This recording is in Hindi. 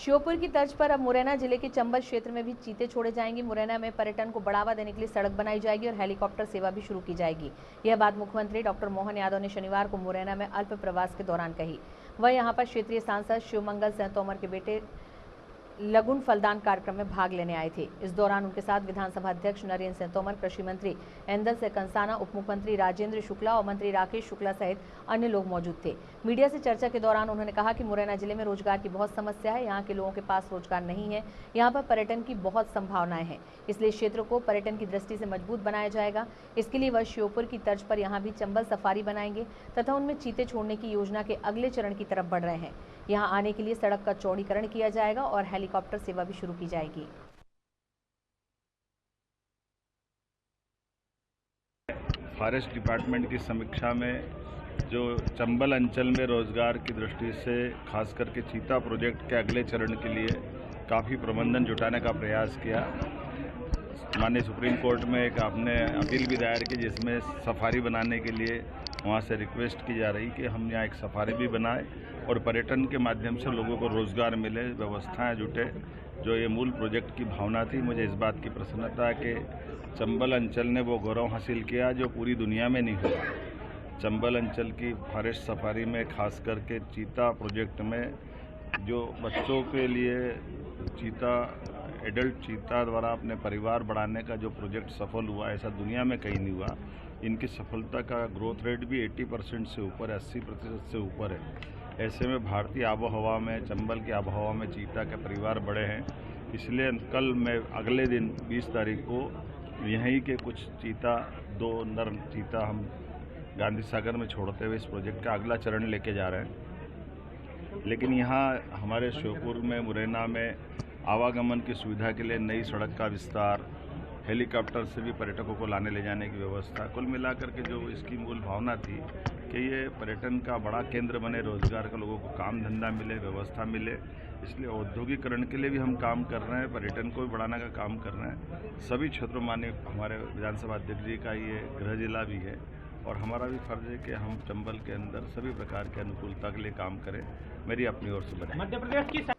श्योपुर की तर्ज पर अब मुरैना जिले के चंबल क्षेत्र में भी चीते छोड़े जाएंगे। मुरैना में पर्यटन को बढ़ावा देने के लिए सड़क बनाई जाएगी और हेलीकॉप्टर सेवा भी शुरू की जाएगी। यह बात मुख्यमंत्री डॉक्टर मोहन यादव ने शनिवार को मुरैना में अल्प प्रवास के दौरान कही। वह यहां पर क्षेत्रीय सांसद शिवमंगल सिंह तोमर के बेटे लगुन फलदान कार्यक्रम में भाग लेने आए थे। इस दौरान उनके साथ विधानसभा अध्यक्ष नरेंद्र सिंह तोमर, कृषि मंत्री एंदल सिंह कंसाना, उप मुख्यमंत्री राजेंद्र शुक्ला और मंत्री राकेश शुक्ला सहित अन्य लोग मौजूद थे। मीडिया से चर्चा के दौरान उन्होंने कहा कि मुरैना जिले में रोजगार की बहुत समस्या है। यहाँ के लोगों के पास रोजगार नहीं है। यहाँ पर पर्यटन की बहुत संभावनाएं हैं, इसलिए क्षेत्र को पर्यटन की दृष्टि से मजबूत बनाया जाएगा। इसके लिए वह श्योपुर की तर्ज पर यहाँ भी चंबल सफारी बनाएंगे तथा उनमें चीते छोड़ने की योजना के अगले चरण की तरफ बढ़ रहे हैं। यहाँ आने के लिए सड़क का चौड़ीकरण किया जाएगा और हेलीकॉप्टर सेवा भी शुरू की जाएगी। फॉरेस्ट डिपार्टमेंट की समीक्षा में जो चंबल अंचल में रोजगार की दृष्टि से खास करके चीता प्रोजेक्ट के अगले चरण के लिए काफ़ी प्रबंधन जुटाने का प्रयास किया। माननीय सुप्रीम कोर्ट में एक आपने अपील भी दायर की, जिसमें सफारी बनाने के लिए वहाँ से रिक्वेस्ट की जा रही कि हम यहाँ एक सफारी भी बनाएं और पर्यटन के माध्यम से लोगों को रोज़गार मिले, व्यवस्थाएं जुटे। जो ये मूल प्रोजेक्ट की भावना थी, मुझे इस बात की प्रसन्नता है कि चंबल अंचल ने वो गौरव हासिल किया जो पूरी दुनिया में नहीं हुआ। चंबल अंचल की फॉरेस्ट सफारी में खास करके चीता प्रोजेक्ट में जो बच्चों के लिए चीता, एडल्ट चीता द्वारा अपने परिवार बढ़ाने का जो प्रोजेक्ट सफल हुआ, ऐसा दुनिया में कहीं नहीं हुआ। इनकी सफलता का ग्रोथ रेट भी 80% से ऊपर है, 80% से ऊपर है। ऐसे में भारतीय आबोहवा में, चंबल की आबोहवा में चीता के परिवार बड़े हैं। इसलिए कल मैं अगले दिन 20 तारीख को यहीं के कुछ चीता, 2 नर चीता हम गांधी सागर में छोड़ते हुए इस प्रोजेक्ट का अगला चरण लेके जा रहे हैं। लेकिन यहाँ हमारे श्योपुर में, मुरैना में आवागमन की सुविधा के लिए नई सड़क का विस्तार, हेलीकॉप्टर से भी पर्यटकों को लाने ले जाने की व्यवस्था, कुल मिलाकर के जो इसकी मूल भावना थी कि ये पर्यटन का बड़ा केंद्र बने, रोजगार का लोगों को काम धंधा मिले, व्यवस्था मिले। इसलिए औद्योगिकरण के लिए भी हम काम कर रहे हैं, पर्यटन को भी बढ़ाने का काम कर रहे हैं। सभी क्षेत्रों, माननीय हमारे विधानसभा अध्यक्ष जी का ये गृह जिला भी है और हमारा भी फर्ज है कि हम चंबल के अंदर सभी प्रकार के अनुकूलता के लिए काम करें। मेरी अपनी ओर से बने।